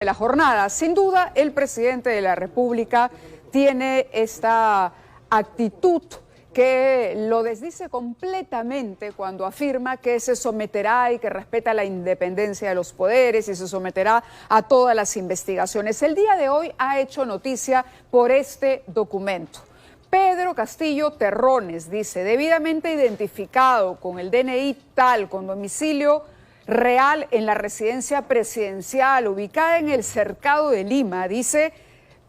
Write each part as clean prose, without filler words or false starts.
De la jornada. Sin duda, el presidente de la República tiene esta actitud que lo desdice completamente cuando afirma que se someterá y que respeta la independencia de los poderes y se someterá a todas las investigaciones. El día de hoy ha hecho noticia por este documento. Pedro Castillo Terrones dice, debidamente identificado con el DNI tal, con domicilio real en la residencia presidencial ubicada en el Cercado de Lima, dice,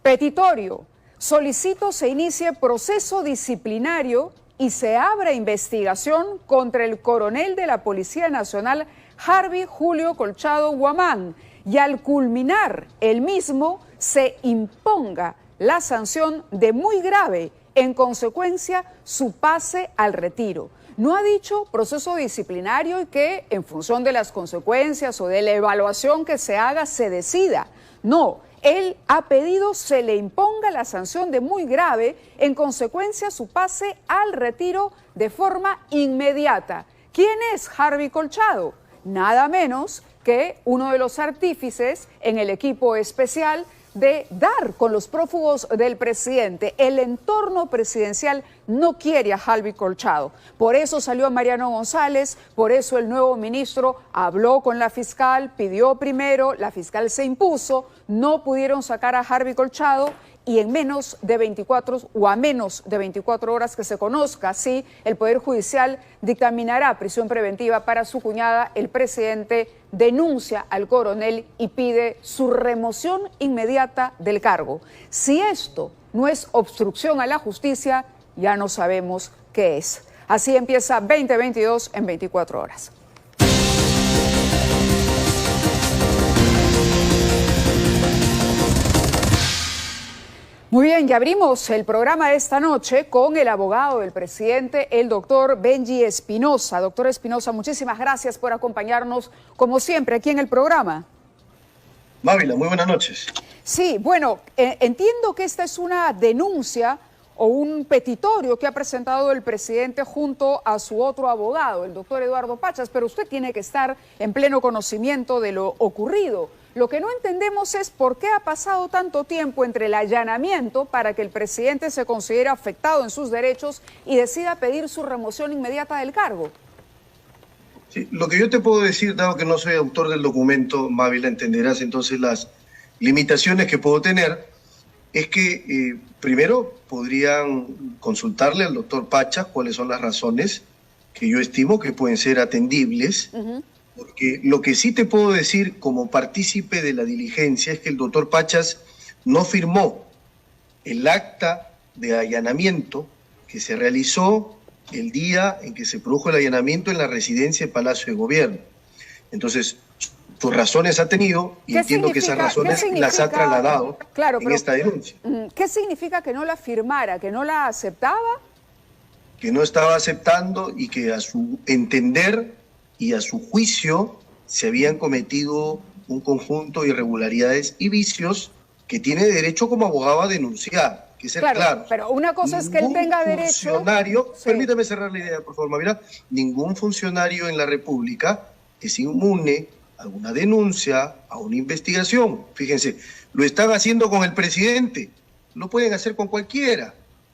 petitorio, solicito se inicie proceso disciplinario y se abra investigación contra el coronel de la Policía Nacional, Harvey Julio Colchado Guamán, y al culminar el mismo se imponga la sanción de muy grave, en consecuencia su pase al retiro. No ha dicho proceso disciplinario y que en función de las consecuencias o de la evaluación que se haga se decida. No, él ha pedido se le imponga la sanción de muy grave, en consecuencia su pase al retiro de forma inmediata. ¿Quién es Harvey Colchado? Nada menos que uno de los artífices en el equipo especial de dar con los prófugos del presidente. El entorno presidencial no quiere a Harvey Colchado. Por eso salió Mariano González, por eso el nuevo ministro habló con la fiscal, pidió primero, la fiscal se impuso, no pudieron sacar a Harvey Colchado y en menos de 24 o a menos de 24 horas que se conozca si el Poder Judicial dictaminará prisión preventiva para su cuñada, el presidente denuncia al coronel y pide su remoción inmediata del cargo. Si esto no es obstrucción a la justicia, ya no sabemos qué es. Así empieza 2022 en 24 horas. Muy bien, ya abrimos el programa de esta noche con el abogado del presidente, el doctor Benji Espinosa. Doctor Espinosa, muchísimas gracias por acompañarnos, como siempre, aquí en el programa. Mávila, muy buenas noches. Sí, bueno, entiendo que esta es una denuncia o un petitorio que ha presentado el presidente junto a su otro abogado, el doctor Eduardo Pachas, pero usted tiene que estar en pleno conocimiento de lo ocurrido. Lo que no entendemos es por qué ha pasado tanto tiempo entre el allanamiento para que el presidente se considere afectado en sus derechos y decida pedir su remoción inmediata del cargo. Sí, lo que yo te puedo decir, dado que no soy autor del documento, Mávila, entenderás entonces las limitaciones que puedo tener, es que primero podrían consultarle al doctor Pachas cuáles son las razones que yo estimo que pueden ser atendibles. Porque lo que sí te puedo decir como partícipe de la diligencia es que el doctor Pachas no firmó el acta de allanamiento que se realizó el día en que se produjo el allanamiento en la residencia del Palacio de Gobierno. Entonces, sus razones ha tenido y entiendo que esas razones las ha trasladado en esta denuncia. ¿Qué significa que no la firmara, que no la aceptaba? Que no estaba aceptando y que a su entender y a su juicio se habían cometido un conjunto de irregularidades y vicios que tiene derecho como abogado a denunciar, que es claro. Pero una cosa es que él tenga derecho... Sí. Permítame cerrar la idea, por favor, Mavila. Ningún funcionario en la República es inmune a una denuncia, a una investigación. Fíjense, lo están haciendo con el presidente, lo pueden hacer con cualquiera.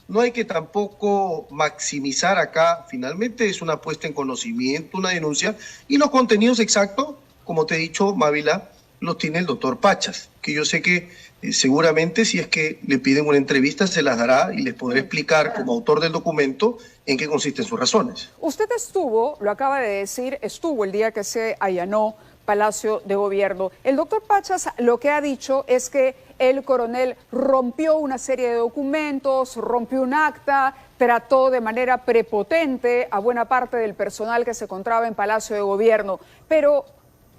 No hay que tampoco maximizar acá, finalmente es una puesta en conocimiento, una denuncia, y los contenidos exactos, como te he dicho, Mávila, los tiene el doctor Pachas, que yo sé que seguramente si es que le piden una entrevista se las dará y les podré explicar como autor del documento en qué consisten sus razones. Usted estuvo, lo acaba de decir, estuvo el día que se allanó Palacio de Gobierno. El doctor Pachas lo que ha dicho es que el coronel rompió una serie de documentos, rompió un acta, trató de manera prepotente a buena parte del personal que se encontraba en Palacio de Gobierno. Pero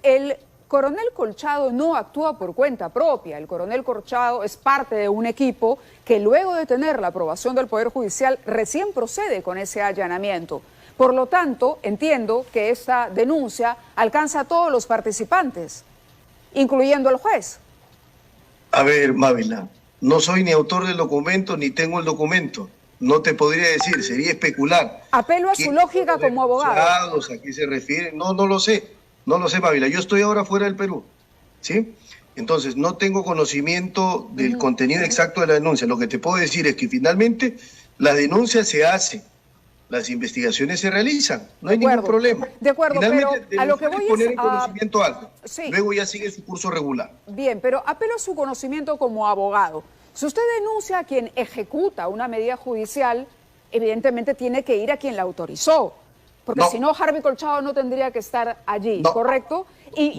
el coronel Colchado no actúa por cuenta propia. El coronel Colchado es parte de un equipo que luego de tener la aprobación del Poder Judicial recién procede con ese allanamiento. Por lo tanto, entiendo que esta denuncia alcanza a todos los participantes, incluyendo al juez. A ver, Mávila, no soy ni autor del documento ni tengo el documento. No te podría decir, sería especular. Apelo a su lógica como abogado. ¿A qué se refiere? No lo sé. No lo sé, Mávila. Yo estoy ahora fuera del Perú, ¿sí? Entonces, no tengo conocimiento del contenido exacto de la denuncia. Lo que te puedo decir es que finalmente la denuncia se hace, las investigaciones se realizan, no hay ningún problema. De acuerdo, finalmente, pero a lo que voy poner es en conocimiento algo, sí. Luego ya sigue su curso regular. Bien, pero apelo a su conocimiento como abogado. Si usted denuncia a quien ejecuta una medida judicial, evidentemente tiene que ir a quien la autorizó, porque si no, Harvey Colchado no tendría que estar allí, ¿correcto? Y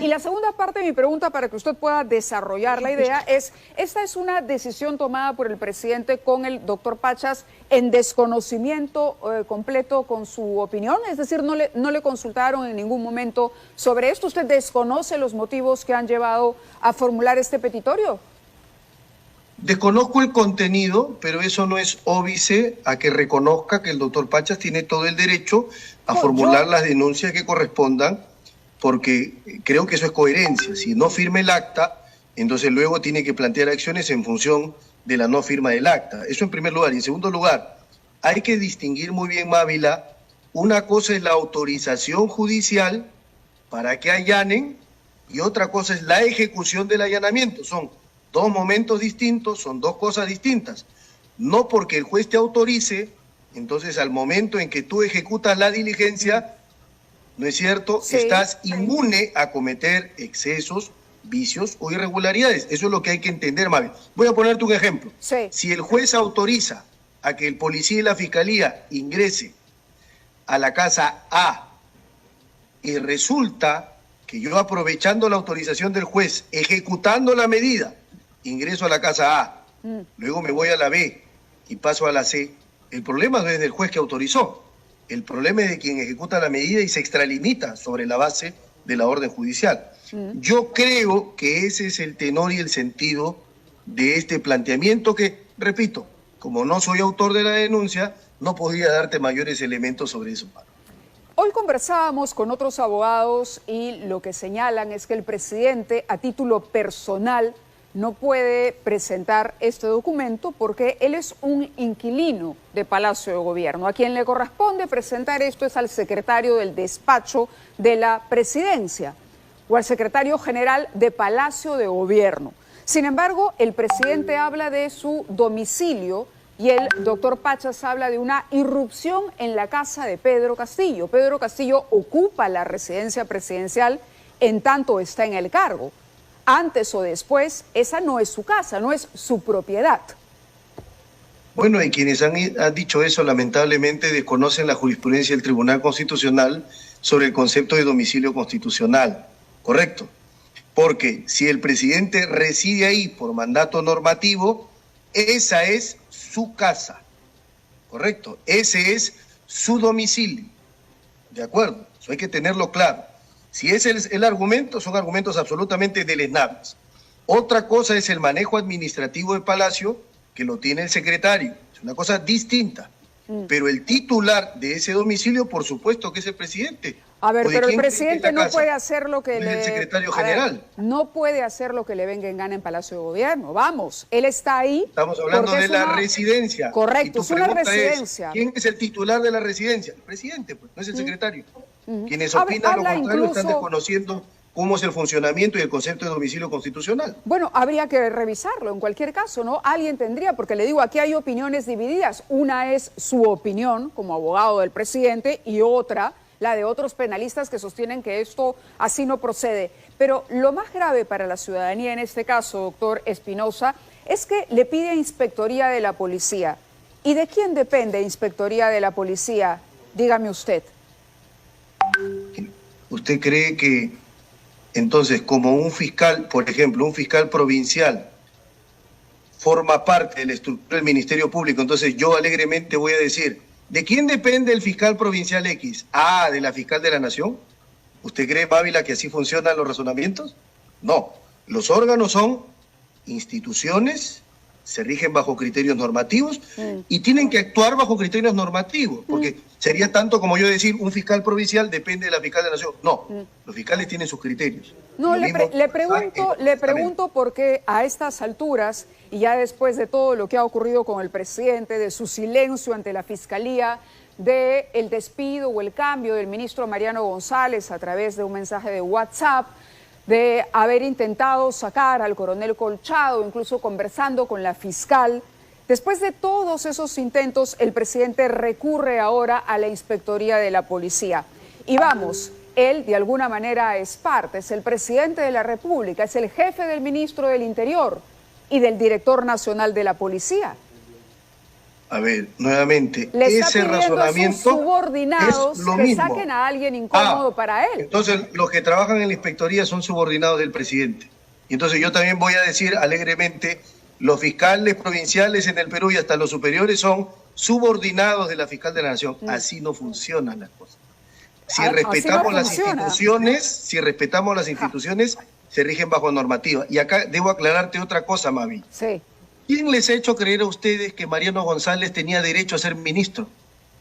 la segunda parte de mi pregunta, para que usted pueda desarrollar la idea, es, ¿esta es una decisión tomada por el presidente con el doctor Pachas en desconocimiento completo con su opinión? Es decir, ¿no le consultaron en ningún momento sobre esto? ¿Usted desconoce los motivos que han llevado a formular este petitorio? Desconozco el contenido, pero eso no es óbice a que reconozca que el doctor Pachas tiene todo el derecho a formular las denuncias que correspondan, porque creo que eso es coherencia. Si no firma el acta, entonces luego tiene que plantear acciones en función de la no firma del acta. Eso en primer lugar. Y en segundo lugar, hay que distinguir muy bien, Mávila, una cosa es la autorización judicial para que allanen y otra cosa es la ejecución del allanamiento. Son dos momentos distintos, son dos cosas distintas. No porque el juez te autorice, entonces al momento en que tú ejecutas la diligencia, ¿no es cierto?, estás inmune a cometer excesos, vicios o irregularidades. Eso es lo que hay que entender, Mavi. Voy a ponerte un ejemplo. Si el juez autoriza a que el policía y la fiscalía ingrese a la casa A y resulta que yo, aprovechando la autorización del juez, ejecutando la medida, ingreso a la casa A, luego me voy a la B y paso a la C, el problema no es del juez que autorizó, el problema es de quien ejecuta la medida y se extralimita sobre la base de la orden judicial. Yo creo que ese es el tenor y el sentido de este planteamiento que, repito, como no soy autor de la denuncia, no podría darte mayores elementos sobre eso. Hoy conversábamos con otros abogados y lo que señalan es que el presidente, a título personal, no puede presentar este documento porque él es un inquilino de Palacio de Gobierno. A quien le corresponde presentar esto es al secretario del despacho de la presidencia o al secretario general de Palacio de Gobierno. Sin embargo, el presidente habla de su domicilio y el doctor Pachas habla de una irrupción en la casa de Pedro Castillo. Pedro Castillo ocupa la residencia presidencial en tanto está en el cargo. Antes o después, esa no es su casa, no es su propiedad. Bueno, y quienes han dicho eso lamentablemente desconocen la jurisprudencia del Tribunal Constitucional sobre el concepto de domicilio constitucional, ¿correcto? Porque si el presidente reside ahí por mandato normativo, esa es su casa, ¿correcto? Ese es su domicilio, ¿de acuerdo? Eso hay que tenerlo claro. Si ese es el argumento, son argumentos absolutamente deleznables. Otra cosa es el manejo administrativo de Palacio, que lo tiene el secretario. Es una cosa distinta. Pero el titular de ese domicilio, por supuesto que es el presidente. A ver, pero el presidente no puede hacer lo que el secretario general. No puede hacer lo que le venga en gana en Palacio de Gobierno. Vamos, él está ahí. Estamos hablando de la residencia. Correcto, es una residencia. ¿Quién es el titular de la residencia? El presidente, pues, no es el secretario. Quienes opinan lo contrario están desconociendo cómo es el funcionamiento y el concepto de domicilio constitucional. Bueno, habría que revisarlo en cualquier caso, ¿no? Alguien tendría, porque le digo, aquí hay opiniones divididas. Una es su opinión como abogado del presidente y otra, la de otros penalistas que sostienen que esto así no procede. Pero lo más grave para la ciudadanía en este caso, doctor Espinosa, es que le pide inspectoría de la policía. ¿Y de quién depende inspectoría de la policía? Dígame usted. ¿Usted cree que entonces como un fiscal, por ejemplo, un fiscal provincial forma parte de la estructura del Ministerio Público? Entonces yo alegremente voy a decir, ¿de quién depende el fiscal provincial X? Ah, ¿de la fiscal de la Nación? ¿Usted cree, Mávila, que así funcionan los razonamientos? No, los órganos son instituciones, se rigen bajo criterios normativos y tienen que actuar bajo criterios normativos, porque sería tanto como yo decir un fiscal provincial depende de la fiscal de la Nación. No, los fiscales tienen sus criterios. No, le pregunto porque a estas alturas y ya después de todo lo que ha ocurrido con el presidente, de su silencio ante la Fiscalía, del despido o el cambio del ministro Mariano González a través de un mensaje de WhatsApp, de haber intentado sacar al coronel Colchado, incluso conversando con la fiscal. Después de todos esos intentos, el presidente recurre ahora a la Inspectoría de la Policía. Y vamos, él de alguna manera es parte, es el presidente de la República, es el jefe del ministro del Interior y del director nacional de la Policía. A ver, nuevamente, Le está ese pidiendo razonamiento a sus subordinados es lo que mismo. saquen a alguien incómodo para él. Entonces, los que trabajan en la inspectoría son subordinados del presidente. Y entonces yo también voy a decir alegremente, los fiscales provinciales en el Perú y hasta los superiores son subordinados de la fiscal de la Nación. Así no funcionan las cosas. Si respetamos las instituciones, se rigen bajo normativa. Y acá debo aclararte otra cosa, Mavi. Sí. ¿Quién les ha hecho creer a ustedes que Mariano González tenía derecho a ser ministro?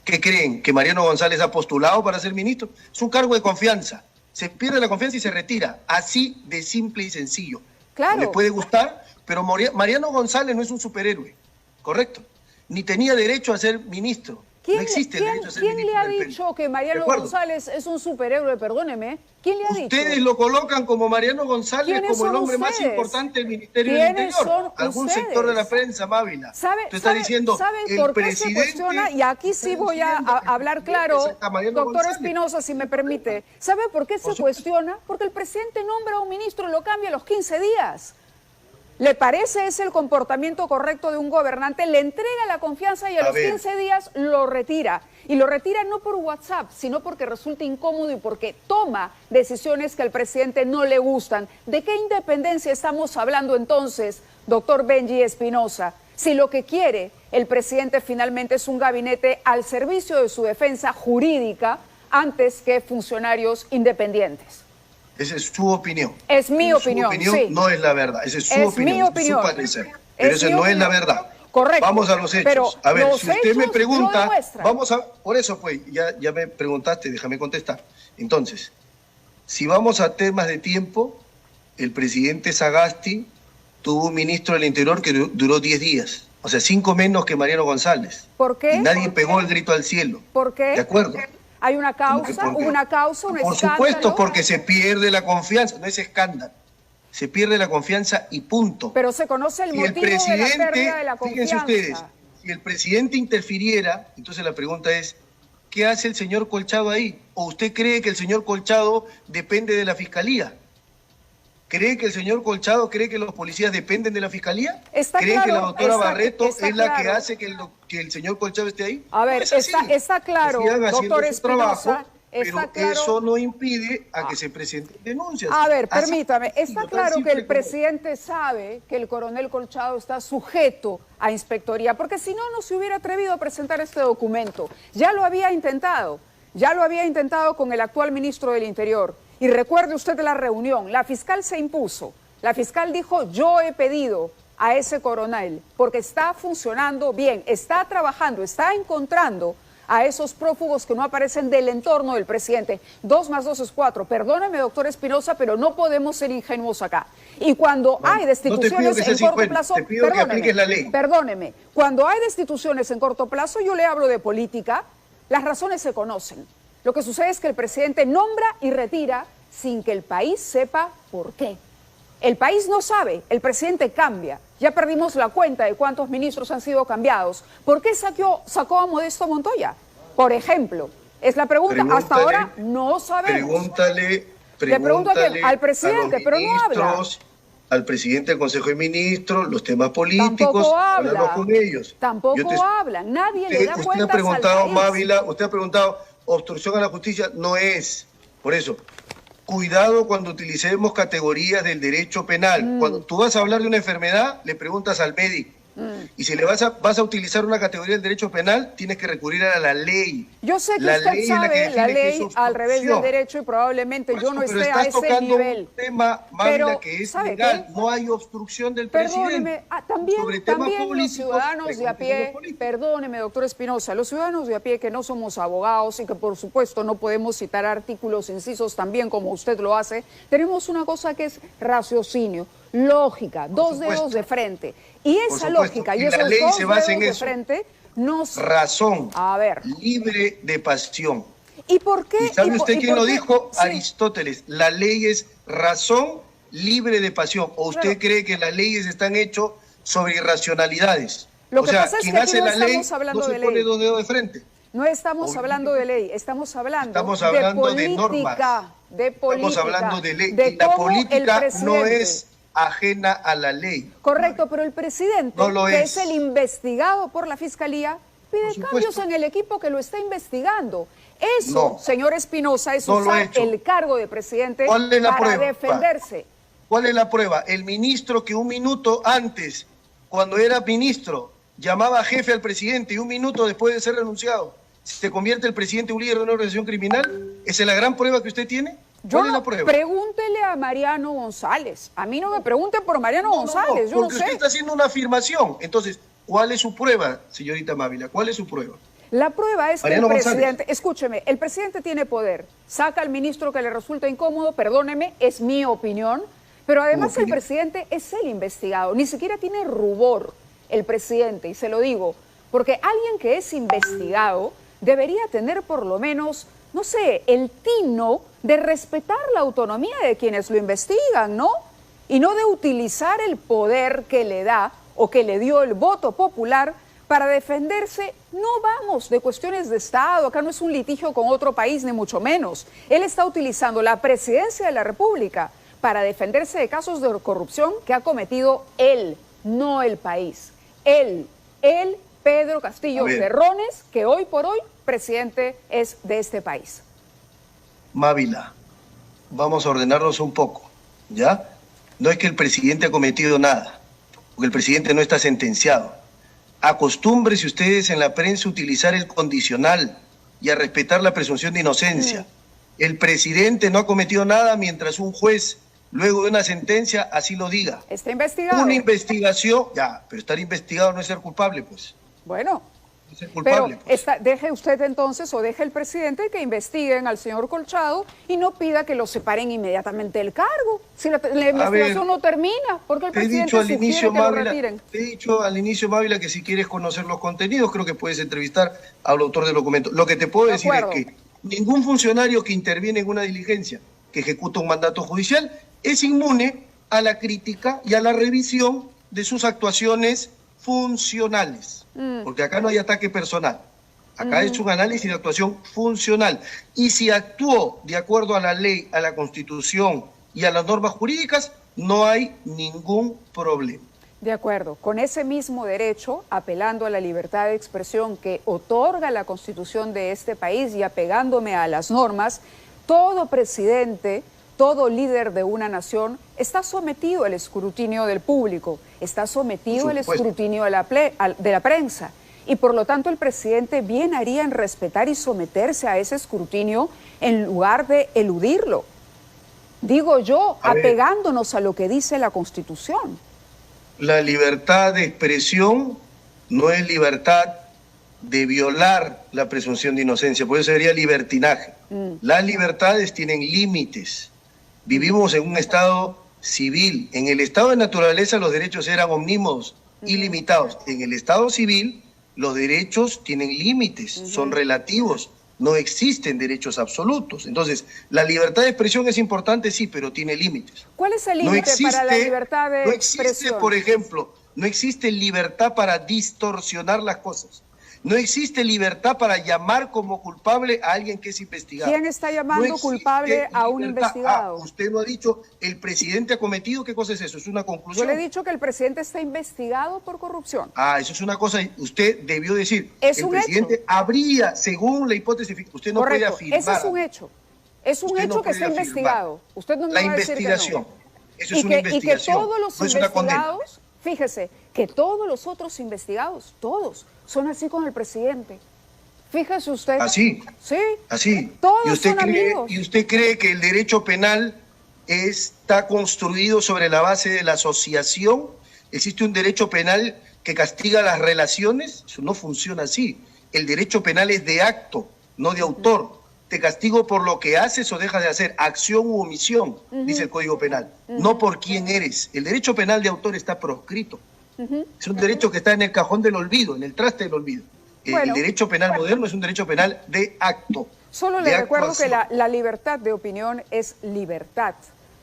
¿Qué creen? ¿Que Mariano González ha postulado para ser ministro? Es un cargo de confianza. Se pierde la confianza y se retira. Así de simple y sencillo. Claro. No les puede gustar, pero Mariano González no es un superhéroe, ¿correcto? Ni tenía derecho a ser ministro. No existe el derecho a ser ministro. ¿Quién le ha dicho que Mariano González es un superhéroe? Perdóneme. ¿Quién le ha dicho? Ustedes lo colocan como Mariano González, como el hombre más importante del Ministerio del Interior. Algún sector de la prensa, Mávila. Tú estás diciendo, el presidente... Y aquí sí voy a hablar claro, doctor Espinosa, si me permite. ¿Sabe por qué se cuestiona? Porque el presidente nombra a un ministro y lo cambia a los 15 días. ¿Le parece ese el comportamiento correcto de un gobernante? Le entrega la confianza y a los 15 días lo retira. Y lo retira no por WhatsApp, sino porque resulta incómodo y porque toma decisiones que al presidente no le gustan. ¿De qué independencia estamos hablando entonces, doctor Benji Espinosa? Si lo que quiere el presidente finalmente es un gabinete al servicio de su defensa jurídica antes que funcionarios independientes. Esa es su opinión. Es mi opinión, sí. No es la verdad. Esa es su opinión, es su parecer. Pero esa no es la verdad. Correcto. Vamos a los hechos. Pero a ver, si usted me pregunta, por eso pues, ya me preguntaste, déjame contestar. Entonces, si vamos a temas de tiempo, el presidente Sagasti tuvo un ministro del Interior que duró 10 días. O sea, 5 menos que Mariano González. ¿Por qué? Y nadie pegó el grito al cielo. ¿Por qué? ¿De acuerdo? ¿Hay una causa? ¿Hubo una causa, un escándalo? Por supuesto, porque se pierde la confianza, no es escándalo. Se pierde la confianza y punto. Pero se conoce el motivo de la pérdida de la confianza. Fíjense ustedes, si el presidente interfiriera, entonces la pregunta es, ¿qué hace el señor Colchado ahí? ¿O usted cree que el señor Colchado depende de la fiscalía? ¿Cree que el señor Colchado cree que los policías dependen de la fiscalía? ¿Cree que la doctora Barreto es la que hace que el señor Colchado esté ahí? A ver, está claro, doctor Espinosa. Pero eso no impide a que se presenten denuncias. A ver, permítame, está claro que el presidente sabe que el coronel Colchado está sujeto a inspectoría, porque si no, no se hubiera atrevido a presentar este documento. Ya lo había intentado con el actual ministro del Interior. Y recuerde usted la reunión, la fiscal se impuso. La fiscal dijo, yo he pedido a ese coronel porque está funcionando bien, está trabajando, está encontrando a esos prófugos que no aparecen del entorno del presidente. 2 más 2 es 4. Perdóneme, doctor Espinosa, pero no podemos ser ingenuos acá. Y cuando hay destituciones en corto plazo, perdóneme, cuando hay destituciones en corto plazo, yo le hablo de política, las razones se conocen. Lo que sucede es que el presidente nombra y retira sin que el país sepa por qué. El país no sabe, el presidente cambia. Ya perdimos la cuenta de cuántos ministros han sido cambiados. ¿Por qué sacó a Modesto Montoya? Por ejemplo, es la pregunta. Hasta ahora no sabemos. Le pregunto al presidente, pero no habla. Al presidente del Consejo de Ministros, los temas políticos, hablamos con ellos. Tampoco hablan, nadie le da cuentas usted ha preguntado, al país. Mávila, usted ha preguntado, obstrucción a la justicia no es. Por eso, cuidado cuando utilicemos categorías del derecho penal. Cuando tú vas a hablar de una enfermedad, le preguntas al médico. Y si le vas a utilizar una categoría del derecho penal, tienes que recurrir a la ley. Yo sé que usted sabe la ley al revés del derecho y probablemente yo no esté a ese nivel. Un tema, Mávila, que es legal. No hay obstrucción del presidente. También los ciudadanos de a pie, perdóneme, doctor Espinosa, los ciudadanos de a pie que no somos abogados y que por supuesto no podemos citar artículos incisos también como usted lo hace, tenemos una cosa que es raciocinio, lógica, dos dedos de frente. Y esa lógica y esos dos dedos de frente nos... Razón, libre de pasión. ¿Y por qué? ¿Y sabe usted quién lo dijo? Sí. Aristóteles. La ley es razón libre de pasión. ¿O usted cree que las leyes están hechas sobre irracionalidades? Lo que pasa es quien que aquí hace no la ley estamos hablando no se de pone ley. dos dedos de frente. No estamos hablando de ley, estamos hablando de política, normas. de política. Estamos hablando de ley. De Y la cómo el política presidente, no es ajena a la ley. correcto, pero el presidente, No lo que es. es el investigado por la Fiscalía, pide Por supuesto. cambios en el equipo que lo está investigando. Eso, No. señor Espinosa, es No lo he usar hecho. el cargo de presidente ¿Cuál es la para prueba? defenderse. ¿Cuál es la prueba? El ministro que un minuto antes, cuando era ministro, llamaba jefe al presidente y un minuto después de ser renunciado, se convierte el presidente en un líder de una organización criminal. ¿Esa es la gran prueba que usted tiene? ¿Cuál es la prueba? Pregúntele a Mariano González. A mí no me pregunten por Mariano González, yo no porque sé. usted está haciendo una afirmación. Entonces, ¿cuál es su prueba, señorita Mávila? ¿Cuál es su prueba? La prueba es que el Mariano presidente, González. escúcheme, el presidente tiene poder, saca al ministro que le resulta incómodo, perdóneme, es mi opinión, pero además el presidente es el investigado, ni siquiera tiene rubor el presidente, y se lo digo, porque alguien que es investigado debería tener por lo menos, no sé, el tino de respetar la autonomía de quienes lo investigan, ¿no? Y no de utilizar el poder que le da o que le dio el voto popular para defenderse. No vamos de cuestiones de Estado, acá no es un litigio con otro país, ni mucho menos. Él está utilizando la presidencia de la República para defenderse de casos de corrupción que ha cometido él, no el país. Él, Pedro Castillo Terrones, que hoy por hoy presidente es de este país. Mávila, vamos a ordenarnos un poco, ¿ya? No es que el presidente ha cometido nada, porque el presidente no está sentenciado. Acostúmbrese ustedes en la prensa a utilizar el condicional y a respetar la presunción de inocencia. El presidente no ha cometido nada mientras un juez, luego de una sentencia, así lo diga. Está investigado. Una investigación, ya, pero estar investigado no es ser culpable, pues. Bueno, No es ser culpable, pero pues. deje usted entonces, o deje el presidente que investiguen al señor Colchado y no pida que lo separen inmediatamente del cargo. Si la investigación no termina, porque el Te he presidente dicho al sugiere inicio, que lo Mávila, retiren. te he dicho al inicio, Mávila, que si quieres conocer los contenidos, creo que puedes entrevistar al autor del documento. Lo que te puedo decir es que ningún funcionario que interviene en una diligencia, que ejecuta un mandato judicial, es inmune a la crítica y a la revisión de sus actuaciones funcionales. Porque acá no hay ataque personal. Acá es un análisis de actuación funcional. Y si actuó de acuerdo a la ley, a la Constitución y a las normas jurídicas, no hay ningún problema. De acuerdo, con ese mismo derecho, apelando a la libertad de expresión que otorga la Constitución de este país y apegándome a las normas, todo presidente, todo líder de una nación está sometido al escrutinio del público, está sometido al escrutinio de la prensa. Y por lo tanto el presidente bien haría en respetar y someterse a ese escrutinio en lugar de eludirlo. Digo yo, apegándonos a lo que dice la Constitución. La libertad de expresión no es libertad de violar la presunción de inocencia, por eso sería libertinaje. Las libertades tienen límites. Vivimos en un estado civil. En el estado de naturaleza los derechos eran omnímodos, ilimitados. En el estado civil los derechos tienen límites, son relativos, no existen derechos absolutos. Entonces, la libertad de expresión es importante, sí, pero tiene límites. ¿Cuál es el límite para la libertad de expresión? No existe, por ejemplo, no existe libertad para distorsionar las cosas. No existe libertad para llamar como culpable a alguien que es investigado. ¿Quién está llamando culpable a un investigado? Usted lo ha dicho, el presidente ha cometido, ¿qué cosa es eso? ¿Es una conclusión? Yo le he dicho que el presidente está investigado por corrupción. Eso es una cosa, usted debió decir, es un presidente hecho. Habría, según la hipótesis, usted no puede afirmar. Ese es un hecho. Es un hecho que está investigado. Usted no me va a decir que no. Eso es una investigación. Y que todos los no es una condena. investigados, fíjese, que todos los otros investigados, todos, son así con el presidente. Fíjese usted. ¿Así? Sí. Así. Todos ¿Y usted son cree, amigos. ¿Y usted cree que el derecho penal está construido sobre la base de la asociación? ¿Existe un derecho penal que castiga las relaciones? Eso no funciona así. El derecho penal es de acto, no de autor. Te castigo por lo que haces o dejas de hacer, acción u omisión, dice el Código Penal, no por quién eres. El derecho penal de autor está proscrito. Es un derecho que está en el cajón del olvido, en el traste del olvido. Bueno, el derecho penal moderno es un derecho penal de acto. Solo le recuerdo que la libertad de opinión es libertad.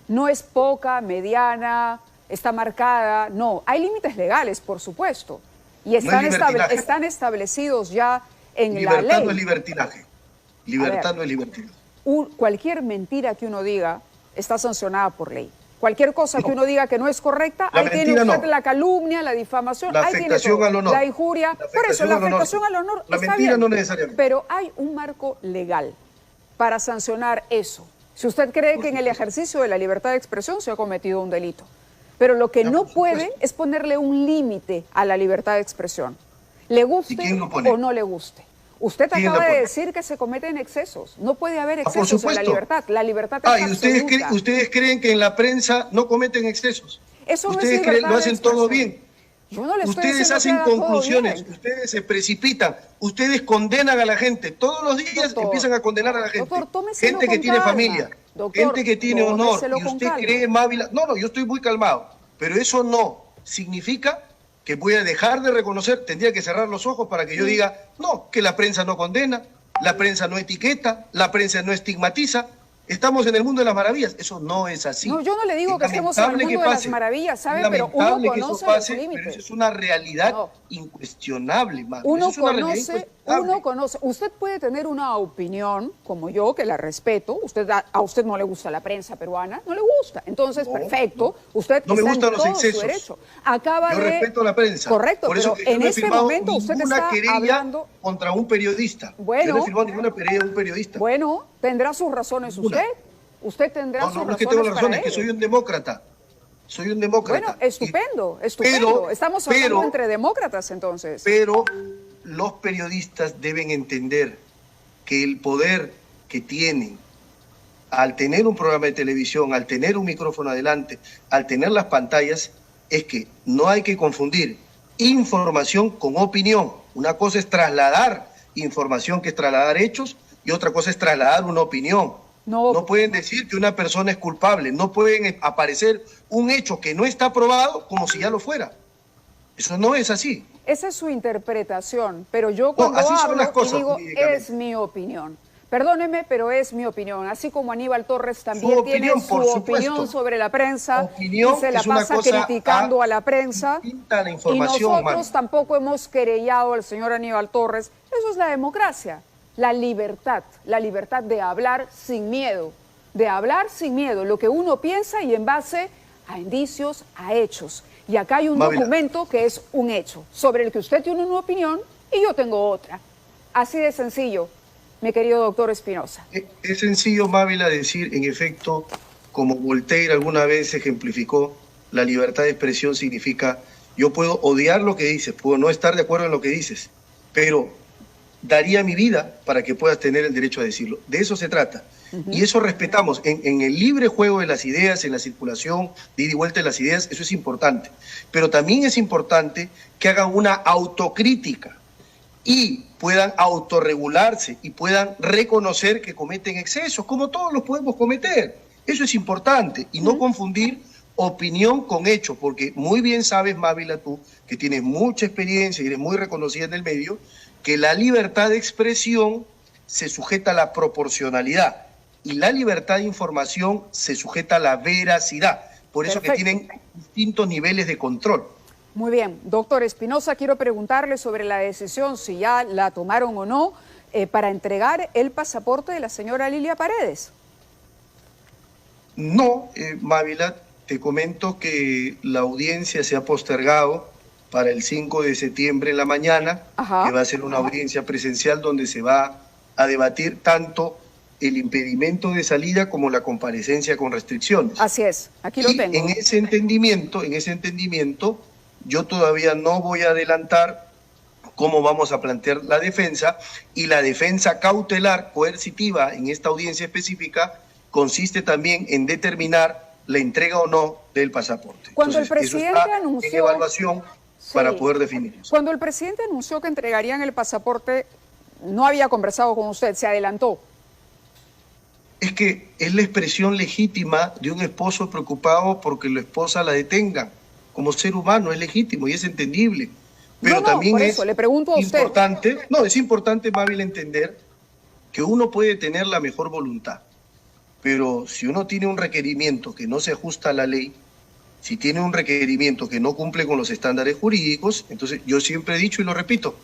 No es poca, mediana, está marcada. No, hay límites legales, por supuesto. Y están establecidos ya en la ley. Libertad no es libertinaje. Libertad no es libertinaje. Cualquier mentira que uno diga está sancionada por ley. Cualquier cosa que uno diga que no es correcta, ahí tiene usted la calumnia, la difamación, la afectación al honor, la injuria. Por eso, la afectación al honor la está mentira bien, no necesariamente. pero hay un marco legal para sancionar eso. Si usted cree que en el ejercicio de la libertad de expresión se ha cometido un delito. Pero lo que no puede es ponerle un límite a la libertad de expresión. Le guste o no le guste. Usted acaba de decir que se cometen excesos. No puede haber excesos en la libertad. La libertad es absoluta. ¿Y ustedes creen que en la prensa no cometen excesos? Eso ustedes no es lo hacen todo bien. Yo no le estoy ustedes hacen conclusiones, ustedes se precipitan, ustedes condenan a la gente. Todos los días empiezan a condenar a la gente. Gente que tiene familia, gente que tiene honor. Y usted cree, Mávila... No, yo estoy muy calmado. Pero eso no significa que voy a dejar de reconocer, tendría que cerrar los ojos para que yo diga, no, que la prensa no condena, la prensa no etiqueta, la prensa no estigmatiza. Estamos en el mundo de las maravillas. Eso no es así. No, yo no le digo que estemos en el mundo de las maravillas, ¿sabe? Pero uno conoce los límites. Pero eso es una realidad incuestionable, Uno conoce. Usted puede tener una opinión, como yo, que la respeto. A usted no le gusta la prensa peruana, no le gusta. Entonces, perfecto. Usted no me gustan los excesos. Yo respeto la prensa. Correcto, por eso pero en este momento usted está hablando contra un periodista. Yo no he firmado ninguna querella de un periodista. Bueno, tendrá sus razones usted. Usted tendrá sus razones. No es que tengo razones, es que soy un demócrata. Soy un demócrata. Bueno, estupendo. Estamos hablando entre demócratas entonces. Pero los periodistas deben entender que el poder que tienen al tener un programa de televisión, al tener un micrófono adelante, al tener las pantallas, es que no hay que confundir información con opinión. Una cosa es trasladar información, que es trasladar hechos, y otra cosa es trasladar una opinión. No pueden decir que una persona es culpable, no pueden aparecer un hecho que no está probado como si ya lo fuera. Eso no es así. Esa es su interpretación, pero yo cuando hablo digo, es mi opinión. Perdóneme, pero es mi opinión. Así como Aníbal Torres también tiene su opinión sobre la prensa y se la pasa criticando a la prensa. Y nosotros tampoco hemos querellado al señor Aníbal Torres. Eso es la democracia. La libertad de hablar sin miedo, lo que uno piensa y en base a indicios, a hechos. Y acá hay un documento que es un hecho, sobre el que usted tiene una opinión y yo tengo otra. Así de sencillo, mi querido doctor Espinosa. Es sencillo, Mávila, decir, en efecto, como Voltaire alguna vez ejemplificó, la libertad de expresión significa, yo puedo odiar lo que dices, puedo no estar de acuerdo en lo que dices, pero daría mi vida para que puedas tener el derecho a decirlo. De eso se trata. Y eso respetamos. En el libre juego de las ideas, en la circulación, de ida y vuelta de las ideas, eso es importante. Pero también es importante que hagan una autocrítica y puedan autorregularse y puedan reconocer que cometen excesos, como todos los podemos cometer. Eso es importante. Y no confundir opinión con hecho, porque muy bien sabes, Mávila, tú, que tienes mucha experiencia y eres muy reconocida en el medio, que la libertad de expresión se sujeta a la proporcionalidad y la libertad de información se sujeta a la veracidad. Por eso que tienen distintos niveles de control. Muy bien. Doctor Espinosa, quiero preguntarle sobre la decisión, si ya la tomaron o no, para entregar el pasaporte de la señora Lilia Paredes. No, Mávila, te comento que la audiencia se ha postergado para el 5 de septiembre en la mañana, que va a ser una audiencia presencial donde se va a debatir tanto el impedimento de salida como la comparecencia con restricciones. Así es, aquí lo tengo. En ese entendimiento, yo todavía no voy a adelantar cómo vamos a plantear la defensa, y la defensa cautelar coercitiva en esta audiencia específica consiste también en determinar la entrega o no del pasaporte. Cuando el presidente anunció en evaluación para poder definir eso. Cuando el presidente anunció que entregarían el pasaporte, no había conversado con usted, se adelantó. Es que es la expresión legítima de un esposo preocupado porque la esposa la detengan. Como ser humano es legítimo y es entendible. Pero No, también por es eso, le pregunto a usted. importante, no, es importante, Mávila, entender que uno puede tener la mejor voluntad, pero si uno tiene un requerimiento que no se ajusta a la ley, si tiene un requerimiento que no cumple con los estándares jurídicos, entonces yo siempre he dicho y lo repito,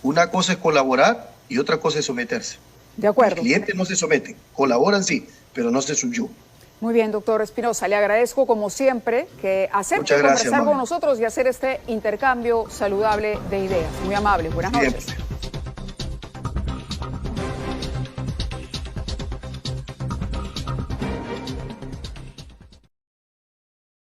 una cosa es colaborar y otra cosa es someterse. De acuerdo. Los clientes no se someten, colaboran sí, pero no se subyugan. Muy bien, doctor Espinosa, le agradezco como siempre que acepte conversar con nosotros y hacer este intercambio saludable de ideas. Muy amable, buenas noches. Siempre.